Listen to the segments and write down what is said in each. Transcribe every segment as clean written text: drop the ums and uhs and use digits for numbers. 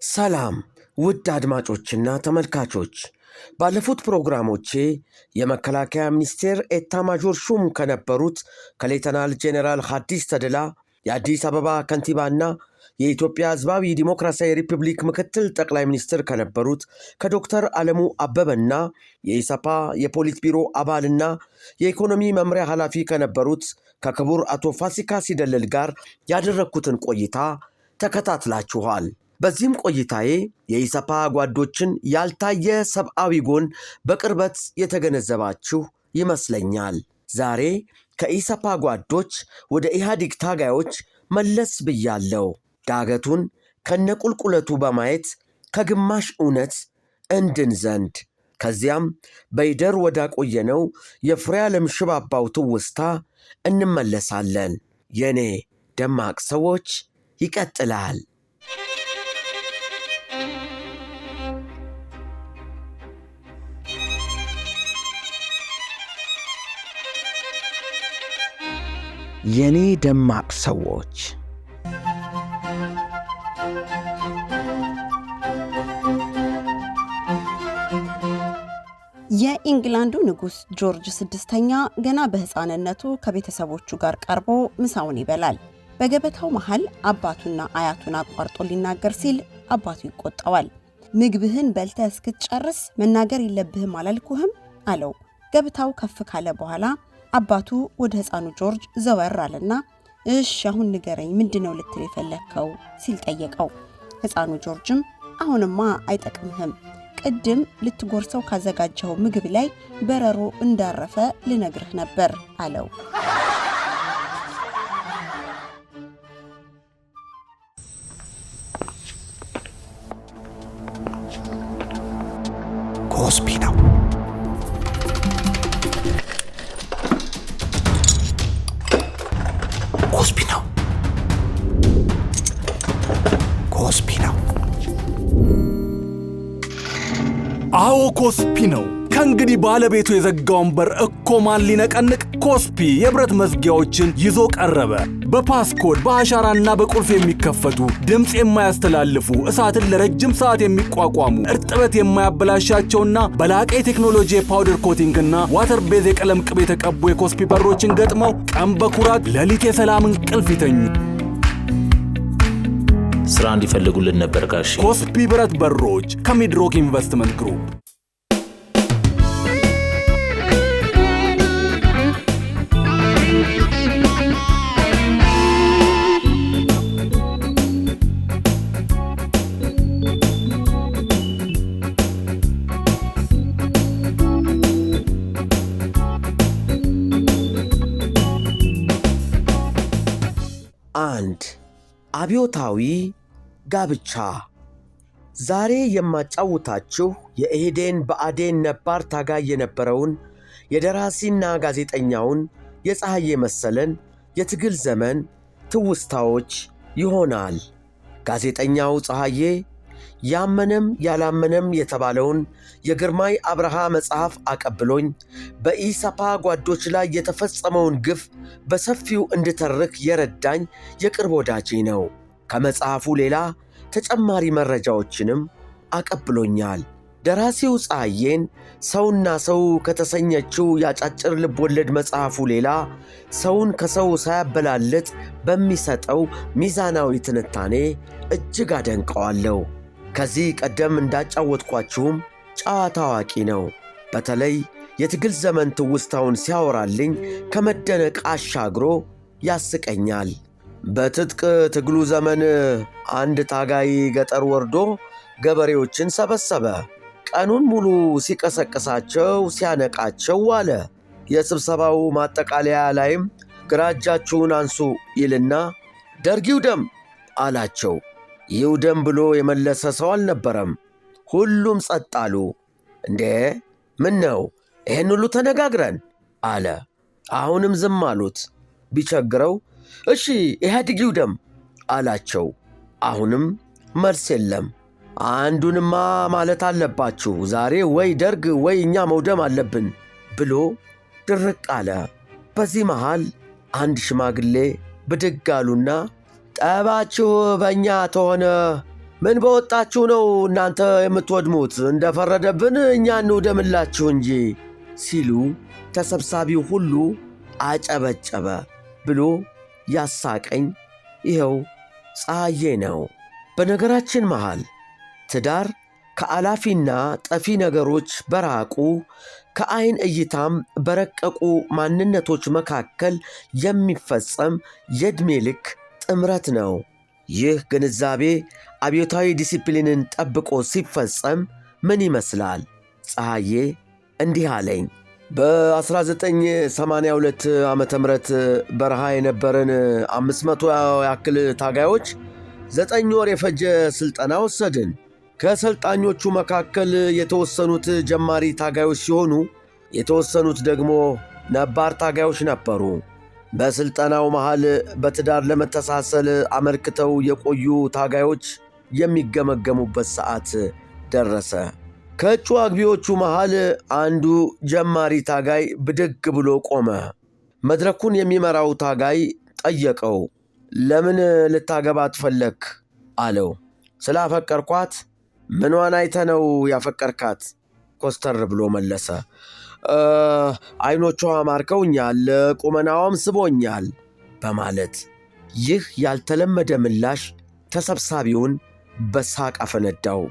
ሰላም ውድ አድማጮችና ተመልካቾች፣ ባለፉት ፕሮግራሞቼ የመከላከያ ሚኒስቴር ኤታማዦር ሹም ከነበሩት ከሌተናል ጄኔራል ሐዲስ ተድላ፣ የአዲስ አበባ ከንቲባና የኢትዮጵያ ሕዝባዊ ዲሞክራሲያዊ ሪፐብሊክ ምክትል ጠቅላይ ሚኒስትር ከነበሩት ከዶክተር ዓለሙ አበበና የኢሰፓ የፖሊት ቢሮ አባልና የኢኮኖሚ መምሪያ ኃላፊ ከነበሩት ከክቡር አቶ ፋሲካ ሲደልል ጋር ያደረግኩትን ቆይታ ተከታትላችኋል። በዚህም ቆይታዬ የኢሰፓ ጓዶችን ያልታየ ሰብአዊ ጎን በቅርበት የተገነዘባችሁ ይመስለኛል። ዛሬ ከኢሰፓ ጓዶች ወደ ኢህአዴግ ታጋዮች መለስ ብያለሁ። ዳገቱን ከነቁልቁለቱ በማየት ከግማሽ እውነት እንድን ዘንድ ከዚያም በይደር ወዳቆየነው የፍሬዓለም ሽባባው ትውስታ እንመለሳለን። የኔ ደማቅ ሰዎች ይቀጥላል። የኔ ደማቅ ሰዎች የኢንግላንዱ ንጉሥ ጆርጅ ስድስተኛ ገና በሕፃንነቱ ከቤተሰቦቹ ጋር ቀርቦ ምሳውን ይበላል። በገበታው መሃል አባቱና አያቱን አቋርጦ ሊናገር ሲል አባቱ ይቆጣዋል። ምግብህን በልተህ እስክትጨርስ መናገር የለብህም አላልኩህም አለው። ገበታው ከፍ ካለ በኋላ አባቱ ወደ ሕፃኑ ጆርጅ ዘወር አለና እሺ አሁን ንገረኝ ምንድነው ልትል የፈለግከው ሲል ጠየቀው። ሕፃኑ ጆርጅም አሁንማ አይጠቅምህም፣ ቅድም ልትጎርሰው ካዘጋጀው ምግብ ላይ በረሮ እንዳረፈ ልነግርህ ነበር አለው። ኮስፒ ነው። አዎ ኮስፒ ነው። ከእንግዲህ ባለቤቱ የዘጋውን በር እኮ ማን ሊነቀንቅ? ኮስፒ የብረት መዝጊያዎችን ይዞ ቀረበ። በፓስኮድ በአሻራና በቁልፍ የሚከፈቱ ድምፅ የማያስተላልፉ እሳትን ለረጅም ሰዓት የሚቋቋሙ እርጥበት የማያበላሻቸውና በላቀ ቴክኖሎጂ የፓውደር ኮቲንግና ዋተር ቤዝ የቀለም ቅብ የተቀቡ የኮስፒ በሮችን ገጥመው ቀን በኩራት ሌሊት የሰላም እንቅልፍ ይተኙ። ስራ እንዲፈልጉልን ነበር ጋሽ። ኮስፒ ብረት በሮች ከሚድሮክ ኢንቨስትመንት ግሩፕ። አንድ አብዮታዊ ጋብቻ። ዛሬ የማጫውታችሁ የኢህዴን ብአዴን ነባር ታጋይ የነበረውን የደራሲና ጋዜጠኛውን የፀሐዬ መሰለን የትግል ዘመን ትውስታዎች ይሆናል። ጋዜጠኛው ፀሐዬ ያመነም ያላመነም የተባለውን የግርማይ አብርሃ መጽሐፍ አቀብሎኝ በኢሰፓ ጓዶች ላይ የተፈጸመውን ግፍ በሰፊው እንድተርክ የረዳኝ የቅርብ ወዳጄ ነው። ከመጽሐፉ ሌላ ተጨማሪ መረጃዎችንም አቀብሎኛል። ደራሲው ፀሐዬን ሰውና ሰው ከተሰኘችው ያጫጭር ልብወለድ መጽሐፉ ሌላ ሰውን ከሰው ሳያበላልጥ በሚሰጠው ሚዛናዊ ትንታኔ እጅግ አደንቀዋለሁ። ከዚህ ቀደም እንዳጫወትኳችሁም ጨዋታ አዋቂ ነው። በተለይ የትግል ዘመን ትውስታውን ሲያወራልኝ ከመደነቅ አሻግሮ ያስቀኛል። በትጥቅ ትግሉ ዘመን አንድ ታጋይ ገጠር ወርዶ ገበሬዎችን ሰበሰበ። ቀኑን ሙሉ ሲቀሰቅሳቸው ሲያነቃቸው ዋለ። የስብሰባው ማጠቃለያ ላይም ግራ እጃችሁን አንሱ ይልና ደርግ ይውደም አላቸው። ይውደም ብሎ የመለሰ ሰው አልነበረም። ሁሉም ጸጥ አሉ። እንዴ ምን ነው ይህን ሁሉ ተነጋግረን አለ። አሁንም ዝም አሉት። ቢቸግረው እሺ ኢህአዴግ ይውደም አላቸው። አሁንም መልስ የለም። አንዱንማ ማለት አለባችሁ፣ ዛሬ ወይ ደርግ ወይ እኛ መውደም አለብን ብሎ ድርቅ አለ። በዚህ መሃል አንድ ሽማግሌ ብድግ አሉና ጠባችሁ በእኛ ተሆነ ምን በወጣችሁ ነው እናንተ የምትወድሙት? እንደፈረደብን እኛ እንውደምላችሁ እንጂ ሲሉ ተሰብሳቢው ሁሉ አጨበጨበ ብሎ ያሳቀኝ ይኸው ፀሐዬ ነው። በነገራችን መሃል ትዳር ከአላፊና ጠፊ ነገሮች በራቁ ከዐይን እይታም በረቀቁ ማንነቶች መካከል የሚፈጸም የዕድሜ ልክ ጥምረት ነው። ይህ ግንዛቤ አብዮታዊ ዲሲፕሊንን ጠብቆ ሲፈጸም ምን ይመስላል? ፀሐዬ እንዲህ አለኝ። በ1982 ዓመተ ምህረት በረሃ የነበረን 500 ያክል ታጋዮች 9 ወር የፈጀ ሥልጠና ወሰድን። ከሰልጣኞቹ መካከል የተወሰኑት ጀማሪ ታጋዮች ሲሆኑ የተወሰኑት ደግሞ ነባር ታጋዮች ነበሩ። በሥልጠናው መሃል በትዳር ለመተሳሰል አመልክተው የቆዩ ታጋዮች የሚገመገሙበት ሰዓት ደረሰ። ከእጩ አግቢዎቹ መሃል አንዱ ጀማሪ ታጋይ ብድግ ብሎ ቆመ። መድረኩን የሚመራው ታጋይ ጠየቀው። ለምን ልታገባት ፈለክ? አለው። ስላፈቀርኳት። ምኗን አይተህ ነው ያፈቀርካት? ኮስተር ብሎ መለሰ። ዐይኖቿ ማርከውኛል፣ ቁመናዋም ስቦኛል በማለት። ይህ ያልተለመደ ምላሽ ተሰብሳቢውን በሳቅ አፈነዳው።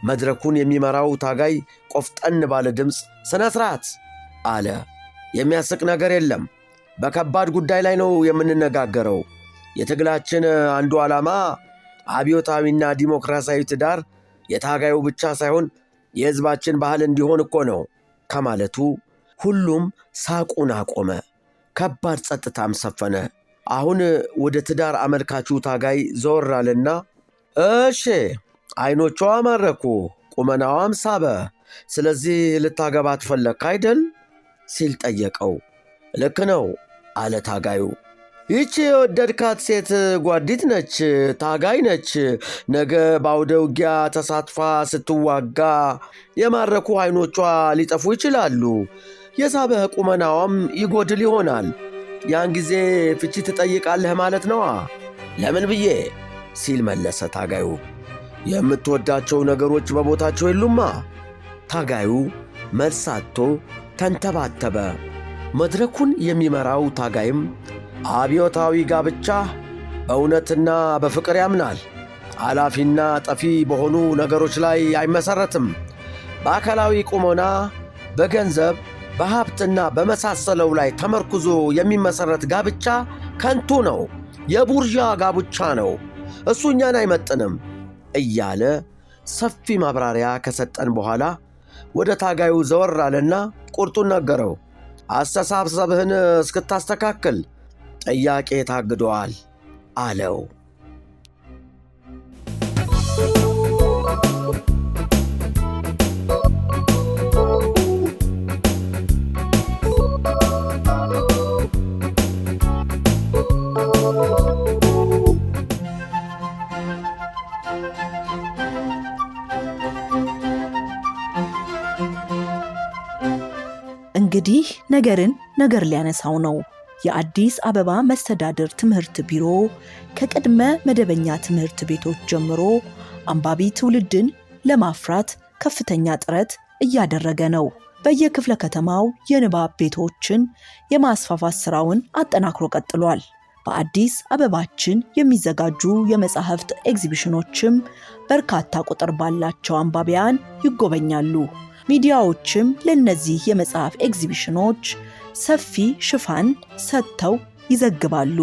መድረኩን የሚመራው ታጋይ ቆፍጠን ባለ ድምፅ ሥነ ሥርዓት አለ። የሚያስቅ ነገር የለም። በከባድ ጉዳይ ላይ ነው የምንነጋገረው። የትግላችን አንዱ ዓላማ አብዮታዊና ዲሞክራሲያዊ ትዳር የታጋዩ ብቻ ሳይሆን የሕዝባችን ባህል እንዲሆን እኮ ነው ከማለቱ ሁሉም ሳቁን አቆመ። ከባድ ጸጥታም ሰፈነ። አሁን ወደ ትዳር አመልካቹ ታጋይ ዘወር አለና እሺ፣ ዐይኖቿ ማረኩ፣ ቁመናዋም ሳበ፣ ስለዚህ ልታገባት ፈለክ አይደል? ሲል ጠየቀው። ልክ ነው አለ ታጋዩ። ይህች የወደድካት ሴት ጓዲት ነች፣ ታጋይ ነች። ነገ በአውደ ውጊያ ተሳትፋ ስትዋጋ የማረኩ ዐይኖቿ ሊጠፉ ይችላሉ፣ የሳበህ ቁመናዋም ይጎድል ይሆናል። ያን ጊዜ ፍቺ ትጠይቃለህ ማለት ነዋ። ለምን ብዬ ሲል መለሰ ታጋዩ። የምትወዳቸው ነገሮች በቦታቸው የሉማ። ታጋዩ መልስ አጥቶ ተንተባተበ። መድረኩን የሚመራው ታጋይም አብዮታዊ ጋብቻ በእውነትና በፍቅር ያምናል። አላፊና ጠፊ በሆኑ ነገሮች ላይ አይመሠረትም። በአካላዊ ቁመና፣ በገንዘብ፣ በሀብትና በመሳሰለው ላይ ተመርኩዞ የሚመሠረት ጋብቻ ከንቱ ነው፣ የቡርዣ ጋብቻ ነው፣ እሱ እኛን አይመጥንም እያለ ሰፊ ማብራሪያ ከሰጠን በኋላ ወደ ታጋዩ ዘወር አለና ቁርጡን ነገረው። አስተሳሰብህን እስክታስተካክል ጥያቄ ታግዶዋል አለው። እንግዲህ ነገርን ነገር ሊያነሳው ነው። የአዲስ አበባ መስተዳድር ትምህርት ቢሮ ከቅድመ መደበኛ ትምህርት ቤቶች ጀምሮ አንባቢ ትውልድን ለማፍራት ከፍተኛ ጥረት እያደረገ ነው። በየክፍለ ከተማው የንባብ ቤቶችን የማስፋፋት ሥራውን አጠናክሮ ቀጥሏል። በአዲስ አበባችን የሚዘጋጁ የመጻሕፍት ኤግዚቢሽኖችም በርካታ ቁጥር ባላቸው አንባቢያን ይጎበኛሉ። ሚዲያዎችም ለነዚህ የመጽሐፍ ኤግዚቢሽኖች ሰፊ ሽፋን ሰጥተው ይዘግባሉ።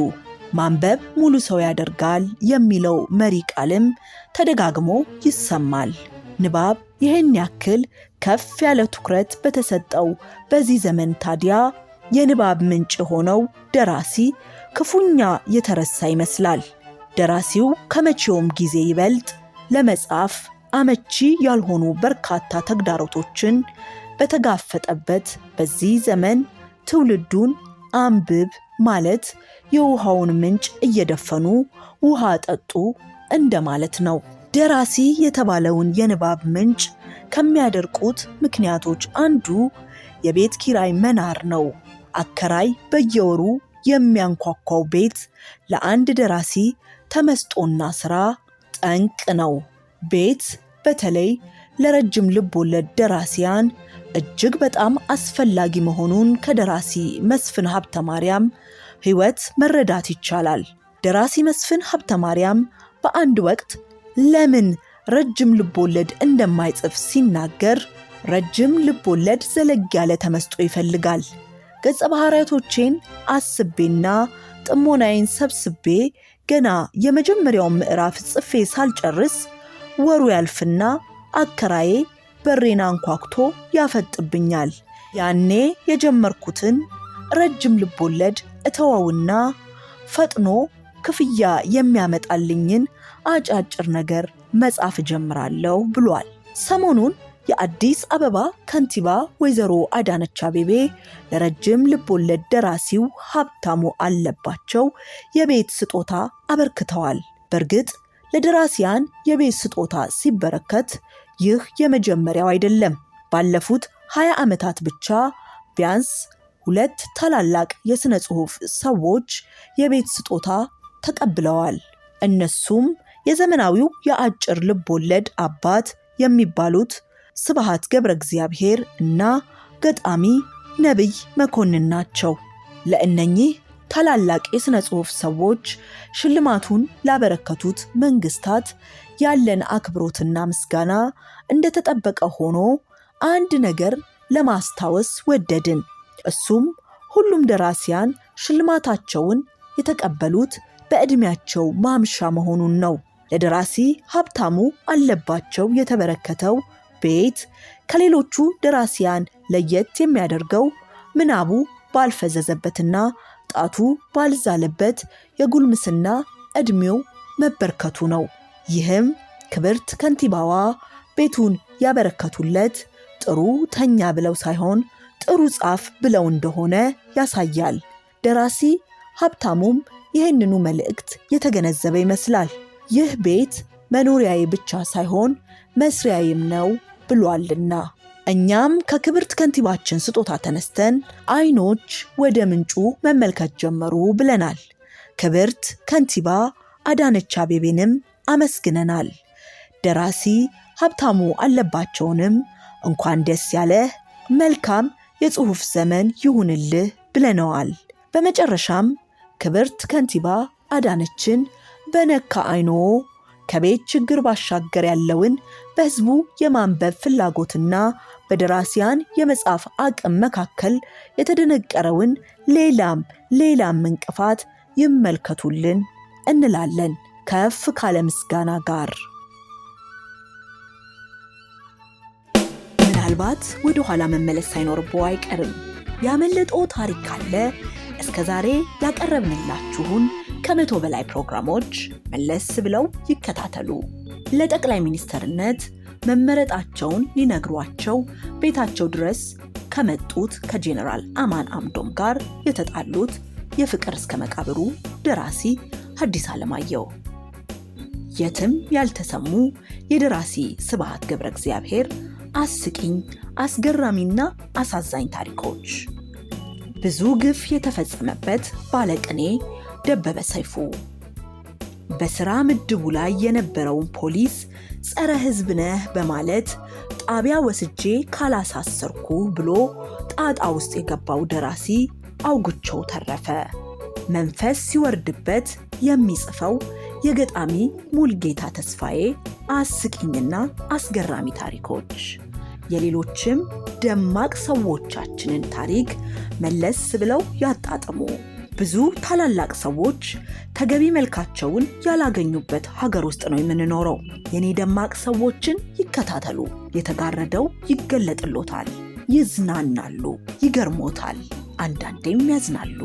ማንበብ ሙሉ ሰው ያደርጋል የሚለው መሪ ቃልም ተደጋግሞ ይሰማል። ንባብ ይህን ያክል ከፍ ያለ ትኩረት በተሰጠው በዚህ ዘመን ታዲያ የንባብ ምንጭ ሆነው ደራሲ ክፉኛ የተረሳ ይመስላል። ደራሲው ከመቼውም ጊዜ ይበልጥ ለመጻፍ አመቺ ያልሆኑ በርካታ ተግዳሮቶችን በተጋፈጠበት በዚህ ዘመን ትውልዱን አንብብ ማለት የውሃውን ምንጭ እየደፈኑ ውሃ ጠጡ እንደማለት ነው። ደራሲ የተባለውን የንባብ ምንጭ ከሚያደርቁት ምክንያቶች አንዱ የቤት ኪራይ መናር ነው። አከራይ በየወሩ የሚያንኳኳው ቤት ለአንድ ደራሲ ተመስጦና ሥራ ጠንቅ ነው። ቤት በተለይ ለረጅም ልቦለድ ደራሲያን እጅግ በጣም አስፈላጊ መሆኑን ከደራሲ መስፍን ሀብተማርያም ሕይወት መረዳት ይቻላል። ደራሲ መስፍን ሀብተማርያም በአንድ ወቅት ለምን ረጅም ልቦለድ እንደማይጽፍ ሲናገር ረጅም ልቦለድ ዘለግ ያለ ተመስጦ ይፈልጋል። ገጸ ባህሪያቶቼን አስቤና ጥሞናዬን ሰብስቤ ገና የመጀመሪያውን ምዕራፍ ጽፌ ሳልጨርስ ወሩ ያልፍና አከራዬ በሬን አንኳኩቶ ያፈጥብኛል። ያኔ የጀመርኩትን ረጅም ልቦለድ እተወውና ፈጥኖ ክፍያ የሚያመጣልኝን አጫጭር ነገር መጻፍ ጀምራለሁ ብሏል። ሰሞኑን የአዲስ አበባ ከንቲባ ወይዘሮ አዳነች አቤቤ ለረጅም ልቦለድ ደራሲው ሀብታሙ አለባቸው የቤት ስጦታ አበርክተዋል። በእርግጥ ለደራሲያን የቤት ስጦታ ሲበረከት ይህ የመጀመሪያው አይደለም። ባለፉት 20 ዓመታት ብቻ ቢያንስ 2 ታላላቅ የሥነ ጽሑፍ ሰዎች የቤት ስጦታ ተቀብለዋል። እነሱም የዘመናዊው የአጭር ልቦለድ አባት የሚባሉት ስብሐት ገብረ እግዚአብሔር እና ገጣሚ ነቢይ መኮንን ናቸው። ለእነኚህ ታላላቅ የሥነ ጽሑፍ ሰዎች ሽልማቱን ላበረከቱት መንግስታት ያለን አክብሮትና ምስጋና እንደተጠበቀ ሆኖ አንድ ነገር ለማስታወስ ወደድን። እሱም ሁሉም ደራሲያን ሽልማታቸውን የተቀበሉት በዕድሜያቸው ማምሻ መሆኑን ነው። ለደራሲ ሀብታሙ አለባቸው የተበረከተው ቤት ከሌሎቹ ደራሲያን ለየት የሚያደርገው ምናቡ ባልፈዘዘበትና ጣቱ ባልዛለበት የጉልምስና ዕድሜው መበርከቱ ነው። ይህም ክብርት ከንቲባዋ ቤቱን ያበረከቱለት ጥሩ ተኛ ብለው ሳይሆን ጥሩ ጻፍ ብለው እንደሆነ ያሳያል። ደራሲ ሀብታሙም ይህንኑ መልእክት የተገነዘበ ይመስላል። ይህ ቤት መኖሪያዬ ብቻ ሳይሆን መስሪያዬም ነው ብሏልና። እኛም ከክብርት ከንቲባችን ስጦታ ተነስተን አይኖች ወደ ምንጩ መመልከት ጀመሩ ብለናል። ክብርት ከንቲባ አዳነች አቤቤንም አመስግነናል። ደራሲ ሀብታሙ አለባቸውንም እንኳን ደስ ያለህ፣ መልካም የጽሑፍ ዘመን ይሁንልህ ብለነዋል። በመጨረሻም ክብርት ከንቲባ አዳነችን በነካ አይኖ ከቤት ችግር ባሻገር ያለውን በሕዝቡ የማንበብ ፍላጎትና በደራሲያን የመጻፍ አቅም መካከል የተደነቀረውን ሌላም እንቅፋት ይመልከቱልን እንላለን ከፍ ካለ ምስጋና ጋር። ምናልባት ወደ ኋላ መመለስ ሳይኖርብዎ አይቀርም። ያመለጠው ታሪክ ካለ እስከ ዛሬ ያቀረብንላችሁን ከ100 በላይ ፕሮግራሞች መለስ ብለው ይከታተሉ። ለጠቅላይ ሚኒስትርነት መመረጣቸውን ሊነግሯቸው ቤታቸው ድረስ ከመጡት ከጄኔራል አማን አምዶም ጋር የተጣሉት የፍቅር እስከ መቃብሩ ደራሲ ሐዲስ ዓለማየሁ፣ የትም ያልተሰሙ የደራሲ ስብሐት ገብረ እግዚአብሔር አስቂኝ፣ አስገራሚና አሳዛኝ ታሪኮች፣ ብዙ ግፍ የተፈጸመበት ባለቅኔ ደበበ ሰይፉ፣ በሥራ ምድቡ ላይ የነበረውን ፖሊስ ጸረ ሕዝብ ነህ በማለት ጣቢያ ወስጄ ካላሳሰርኩ ብሎ ጣጣ ውስጥ የገባው ደራሲ አውግቸው ተረፈ፣ መንፈስ ሲወርድበት የሚጽፈው የገጣሚ ሙልጌታ ተስፋዬ አስቂኝና አስገራሚ ታሪኮች፣ የሌሎችም ደማቅ ሰዎቻችንን ታሪክ መለስ ብለው ያጣጥሙ። ብዙ ታላላቅ ሰዎች ተገቢ መልካቸውን ያላገኙበት ሀገር ውስጥ ነው የምንኖረው። የኔ ደማቅ ሰዎችን ይከታተሉ። የተጋረደው ይገለጥሎታል፣ ይዝናናሉ፣ ይገርሞታል፣ አንዳንዴም ያዝናሉ።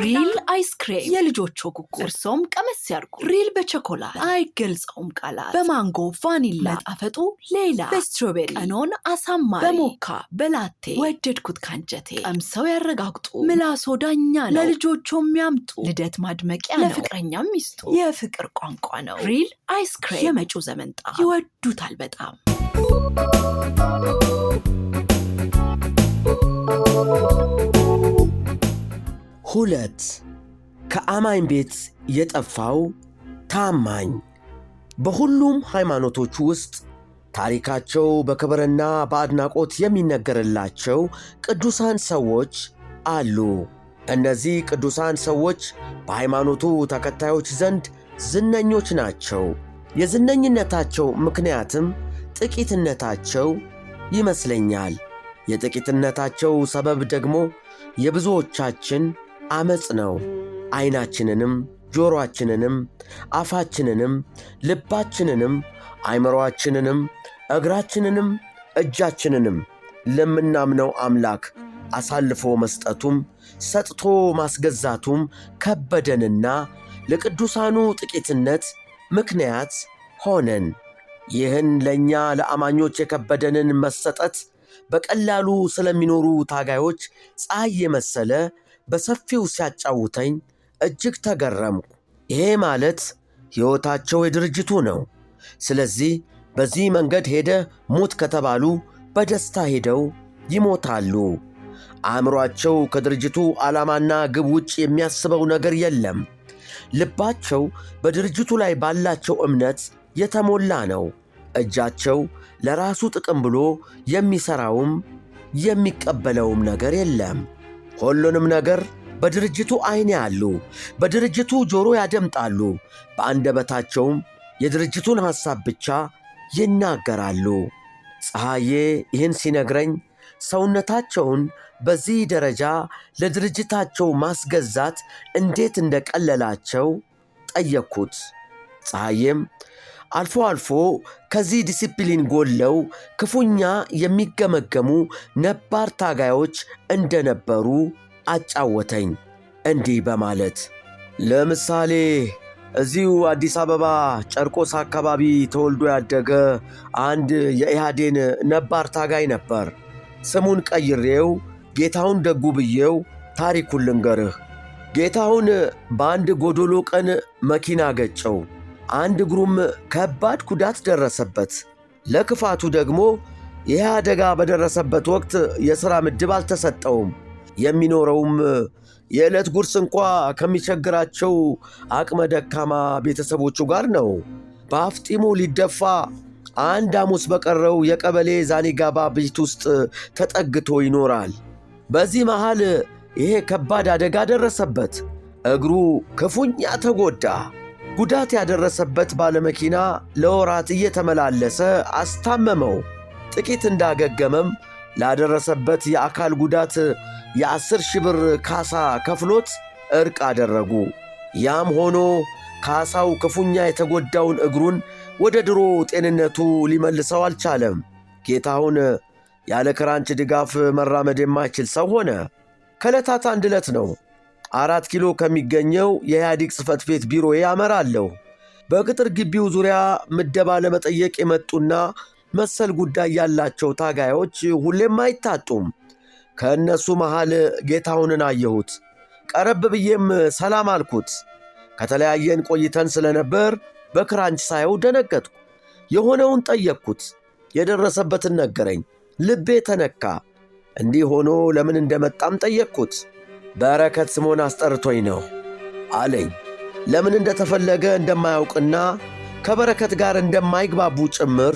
ሪል አይስክሬም የልጆቹ ጉጉ፣ እርሶም ቀመስ ያርጉ። ሪል በቸኮላት አይገልጸውም ቃላት፣ በማንጎ ቫኒላ መጣፈጡ ሌላ፣ በስትሮቤሪ ቀኖን አሳማሪ፣ በሞካ በላቴ ወደድኩት ካንጀቴ። ቀምሰው ያረጋግጡ፣ ምላሶ ዳኛ ነው። ለልጆቹ የሚያምጡ ልደት ማድመቂያ ነው፣ ለፍቅረኛም ሚስጡ የፍቅር ቋንቋ ነው። ሪል አይስክሬም የመጪው ዘመን ጣዕም ይወዱታል በጣም። ሁለት ከአማኝ ቤት የጠፋው ታማኝ በሁሉም ሃይማኖቶች ውስጥ ታሪካቸው በክብርና በአድናቆት የሚነገርላቸው ቅዱሳን ሰዎች አሉ። እነዚህ ቅዱሳን ሰዎች በሃይማኖቱ ተከታዮች ዘንድ ዝነኞች ናቸው። የዝነኝነታቸው ምክንያትም ጥቂትነታቸው ይመስለኛል። የጥቂትነታቸው ሰበብ ደግሞ የብዙዎቻችን ዓመፅ ነው። ዓይናችንንም ጆሮአችንንም አፋችንንም ልባችንንም አእምሮአችንንም እግራችንንም እጃችንንም ለምናምነው አምላክ አሳልፎ መስጠቱም ሰጥቶ ማስገዛቱም ከበደንና ለቅዱሳኑ ጥቂትነት ምክንያት ሆነን። ይህን ለእኛ ለአማኞች የከበደንን መሰጠት በቀላሉ ስለሚኖሩ ታጋዮች ፀሐይ የመሰለ በሰፊው ሲያጫውተኝ እጅግ ተገረምኩ። ይሄ ማለት ሕይወታቸው የድርጅቱ ነው። ስለዚህ በዚህ መንገድ ሄደ ሞት ከተባሉ በደስታ ሄደው ይሞታሉ። አእምሮአቸው ከድርጅቱ ዓላማና ግብ ውጭ የሚያስበው ነገር የለም። ልባቸው በድርጅቱ ላይ ባላቸው እምነት የተሞላ ነው። እጃቸው ለራሱ ጥቅም ብሎ የሚሠራውም የሚቀበለውም ነገር የለም። ሁሉንም ነገር በድርጅቱ ዐይን ያሉ፣ በድርጅቱ ጆሮ ያደምጣሉ። በአንደበታቸውም የድርጅቱን ሐሳብ ብቻ ይናገራሉ። ፀሐዬ ይህን ሲነግረኝ ሰውነታቸውን በዚህ ደረጃ ለድርጅታቸው ማስገዛት እንዴት እንደቀለላቸው ጠየቅኩት። ፀሐዬም አልፎ አልፎ ከዚህ ዲሲፕሊን ጎለው ክፉኛ የሚገመገሙ ነባር ታጋዮች እንደነበሩ አጫወተኝ። እንዲህ በማለት ለምሳሌ እዚሁ አዲስ አበባ ጨርቆስ አካባቢ ተወልዶ ያደገ አንድ የኢህአዴን ነባር ታጋይ ነበር። ስሙን ቀይሬው ጌታሁን ደጉ ብዬው ታሪኩን ልንገርህ። ጌታሁን በአንድ ጎዶሎ ቀን መኪና ገጨው። አንድ እግሩም ከባድ ጉዳት ደረሰበት። ለክፋቱ ደግሞ ይህ አደጋ በደረሰበት ወቅት የሥራ ምድብ አልተሰጠውም። የሚኖረውም የዕለት ጉርስ እንኳ ከሚቸግራቸው አቅመ ደካማ ቤተሰቦቹ ጋር ነው። በአፍጢሙ ሊደፋ አንድ ሐሙስ በቀረው የቀበሌ ዛኒጋባ ቤት ውስጥ ተጠግቶ ይኖራል። በዚህ መሃል ይሄ ከባድ አደጋ ደረሰበት። እግሩ ክፉኛ ተጎዳ። ጉዳት ያደረሰበት ባለመኪና ለወራት እየተመላለሰ አስታመመው። ጥቂት እንዳገገመም ላደረሰበት የአካል ጉዳት የ10,000 ብር ካሳ ከፍሎት ዕርቅ አደረጉ። ያም ሆኖ ካሳው ክፉኛ የተጎዳውን እግሩን ወደ ድሮ ጤንነቱ ሊመልሰው አልቻለም። ጌታሁን ያለ ክራንች ድጋፍ መራመድ የማይችል ሰው ሆነ። ከዕለታት አንድ ዕለት ነው። 4 ኪሎ ከሚገኘው የኢህአዴግ ጽሕፈት ቤት ቢሮዬ አመራለሁ። በቅጥር ግቢው ዙሪያ ምደባ ለመጠየቅ የመጡና መሰል ጉዳይ ያላቸው ታጋዮች ሁሌም አይታጡም። ከእነሱ መሃል ጌታሁንን አየሁት። ቀረብ ብዬም ሰላም አልኩት። ከተለያየን ቆይተን ስለነበር በክራንች ሳየው ደነገጥኩ። የሆነውን ጠየቅኩት። የደረሰበትን ነገረኝ። ልቤ ተነካ። እንዲህ ሆኖ ለምን እንደመጣም ጠየቅኩት። በረከት ስምዖን አስጠርቶኝ ነው አለኝ። ለምን እንደተፈለገ እንደማያውቅና ከበረከት ጋር እንደማይግባቡ ጭምር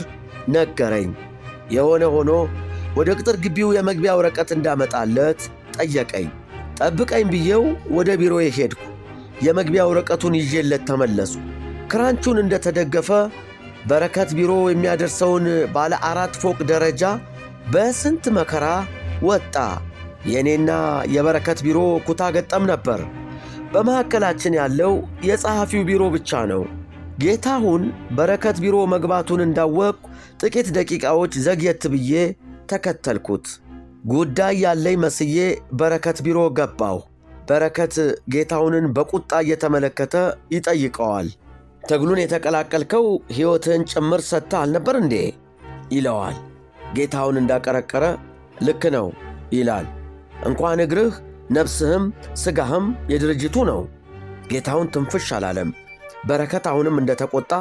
ነገረኝ። የሆነ ሆኖ ወደ ቅጥር ግቢው የመግቢያ ወረቀት እንዳመጣለት ጠየቀኝ። ጠብቀኝ ብዬው ወደ ቢሮዬ ሄድኩ። የመግቢያ ወረቀቱን ይዤለት ተመለሱ። ክራንቹን እንደተደገፈ በረከት ቢሮ የሚያደርሰውን ባለ 4 ፎቅ ደረጃ በስንት መከራ ወጣ። የእኔና የበረከት ቢሮ ኩታ ገጠም ነበር። በመካከላችን ያለው የጸሐፊው ቢሮ ብቻ ነው። ጌታሁን በረከት ቢሮ መግባቱን እንዳወቅሁ ጥቂት ደቂቃዎች ዘግየት ብዬ ተከተልኩት። ጉዳይ ያለኝ መስዬ በረከት ቢሮ ገባሁ። በረከት ጌታሁንን በቁጣ እየተመለከተ ይጠይቀዋል። ትግሉን የተቀላቀልከው ሕይወትህን ጭምር ሰጥተህ አልነበር እንዴ? ይለዋል። ጌታሁን እንዳቀረቀረ ልክ ነው ይላል። እንኳን እግርህ ነፍስህም ሥጋህም የድርጅቱ ነው። ጌታሁን ትንፍሽ አላለም። በረከት አሁንም እንደተቆጣ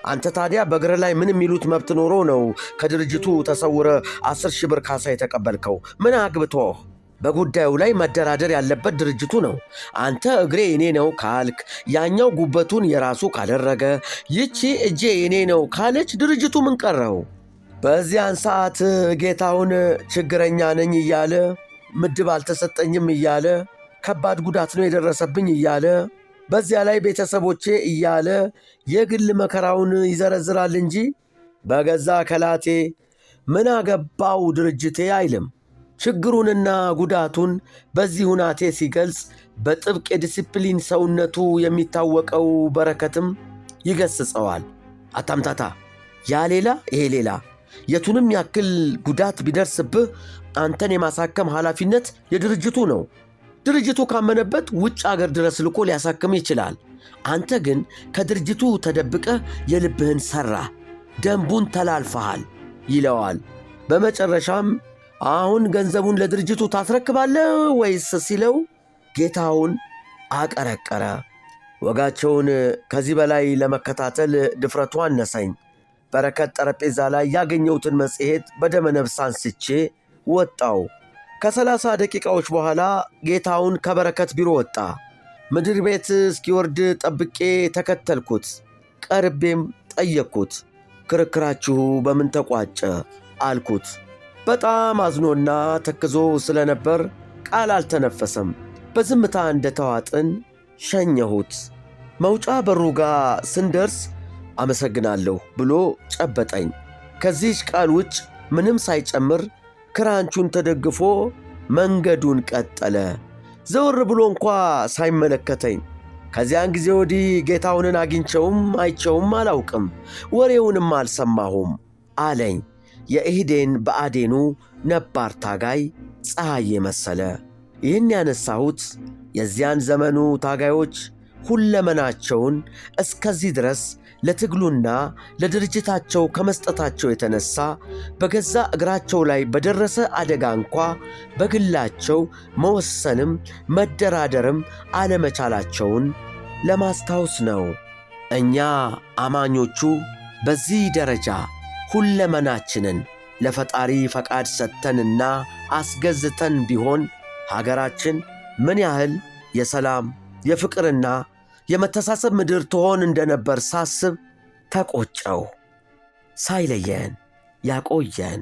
አንተ ታዲያ በእግር ላይ ምን የሚሉት መብት ኖሮ ነው ከድርጅቱ ተሰውረ 10,000 ብር ካሳ የተቀበልከው? ምን አግብቶህ? በጉዳዩ ላይ መደራደር ያለበት ድርጅቱ ነው። አንተ እግሬ የኔ ነው ካልክ፣ ያኛው ጉበቱን የራሱ ካደረገ፣ ይቺ እጄ የኔ ነው ካለች ድርጅቱ ምን ቀረው? በዚያን ሰዓት ጌታውን ችግረኛ ነኝ እያለ፣ ምድብ አልተሰጠኝም እያለ፣ ከባድ ጉዳት ነው የደረሰብኝ እያለ፣ በዚያ ላይ ቤተሰቦቼ እያለ የግል መከራውን ይዘረዝራል እንጂ በገዛ ከላቴ ምን አገባው ድርጅቴ አይልም። ችግሩንና ጉዳቱን በዚህ ሁናቴ ሲገልጽ በጥብቅ የዲሲፕሊን ሰውነቱ የሚታወቀው በረከትም ይገስጸዋል። አታምታታ፣ ያ ሌላ ይሄ ሌላ፣ የቱንም ያክል ጉዳት ቢደርስብህ አንተን የማሳከም ኃላፊነት የድርጅቱ ነው። ድርጅቱ ካመነበት ውጭ አገር ድረስ ልኮ ሊያሳክም ይችላል። አንተ ግን ከድርጅቱ ተደብቀ የልብህን ሠራ፣ ደንቡን ተላልፈሃል ይለዋል። በመጨረሻም አሁን ገንዘቡን ለድርጅቱ ታስረክባለህ ወይስ ሲለው ጌታውን አቀረቀረ። ወጋቸውን ከዚህ በላይ ለመከታተል ድፍረቱ አነሰኝ። በረከት ጠረጴዛ ላይ ያገኘሁትን መጽሔት በደመ ነፍስ አንስቼ ወጣው። ከ30 ደቂቃዎች በኋላ ጌታውን ከበረከት ቢሮ ወጣ። ምድር ቤት እስኪወርድ ጠብቄ ተከተልኩት። ቀርቤም ጠየቅኩት። ክርክራችሁ በምን ተቋጨ አልኩት። በጣም አዝኖና ተክዞ ስለነበር ቃል አልተነፈሰም። በዝምታ እንደተዋጥን ሸኘሁት። መውጫ በሩ ጋር ስንደርስ አመሰግናለሁ ብሎ ጨበጠኝ። ከዚህች ቃል ውጭ ምንም ሳይጨምር ክራንቹን ተደግፎ መንገዱን ቀጠለ፣ ዘወር ብሎ እንኳ ሳይመለከተኝ። ከዚያን ጊዜ ወዲህ ጌታውንን አግኝቸውም አይቸውም አላውቅም፣ ወሬውንም አልሰማሁም አለኝ የኢህዴን ብአዴኑ ነባር ታጋይ ፀሐዬ መሰለ። ይህን ያነሳሁት የዚያን ዘመኑ ታጋዮች ሁለመናቸውን እስከዚህ ድረስ ለትግሉና ለድርጅታቸው ከመስጠታቸው የተነሳ በገዛ እግራቸው ላይ በደረሰ አደጋ እንኳ በግላቸው መወሰንም መደራደርም አለመቻላቸውን ለማስታወስ ነው። እኛ አማኞቹ በዚህ ደረጃ ሁለመናችንን ለፈጣሪ ፈቃድ ሰጥተንና አስገዝተን ቢሆን ሀገራችን ምን ያህል የሰላም የፍቅርና የመተሳሰብ ምድር ትሆን እንደነበር ሳስብ ተቆጨው። ሳይለየን ያቆየን።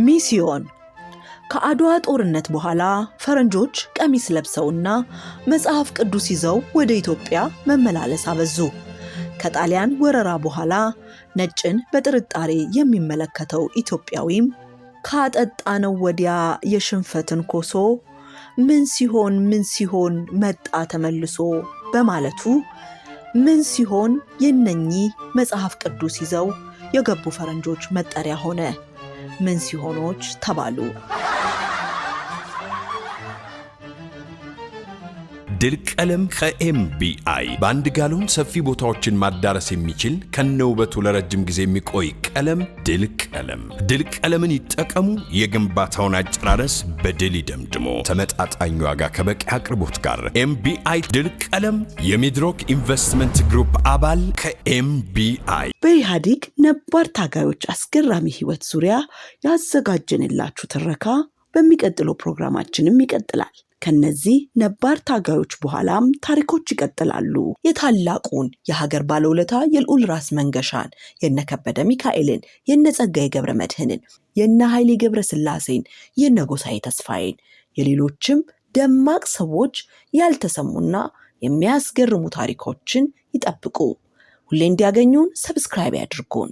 ሚስዮን ከአድዋ ጦርነት በኋላ ፈረንጆች ቀሚስ ለብሰውና መጽሐፍ ቅዱስ ይዘው ወደ ኢትዮጵያ መመላለስ አበዙ። ከጣሊያን ወረራ በኋላ ነጭን በጥርጣሬ የሚመለከተው ኢትዮጵያዊም ካጠጣነው ወዲያ የሽንፈትን ኮሶ ምን ሲሆን መጣ ተመልሶ በማለቱ ምን ሲሆን የነኚህ መጽሐፍ ቅዱስ ይዘው የገቡ ፈረንጆች መጠሪያ ሆነ። ምን ሲሆኖች ተባሉ። ድል ቀለም ከኤምቢአይ በአንድ ጋሎን ሰፊ ቦታዎችን ማዳረስ የሚችል ከነውበቱ ለረጅም ጊዜ የሚቆይ ቀለም ድል ቀለም። ድል ቀለምን ይጠቀሙ። የግንባታውን አጨራረስ በድል ይደምድሞ። ተመጣጣኝ ዋጋ ከበቂ አቅርቦት ጋር ኤምቢአይ ድል ቀለም የሚድሮክ ኢንቨስትመንት ግሩፕ አባል ከኤምቢአይ። በኢህአዴግ ነባር ታጋዮች አስገራሚ ህይወት ዙሪያ ያዘጋጀንላችሁ ትረካ በሚቀጥለው ፕሮግራማችንም ይቀጥላል። ከነዚህ ነባር ታጋዮች በኋላም ታሪኮች ይቀጥላሉ። የታላቁን የሀገር ባለውለታ የልዑል ራስ መንገሻን፣ የነ ከበደ ሚካኤልን፣ የነ ጸጋዬ ገብረ መድኅንን፣ የነ ኃይሌ ገብረ ሥላሴን፣ የነ ጎሳዬ ተስፋዬን፣ የሌሎችም ደማቅ ሰዎች ያልተሰሙና የሚያስገርሙ ታሪኮችን ይጠብቁ። ሁሌ እንዲያገኙን ሰብስክራይብ ያድርጉን።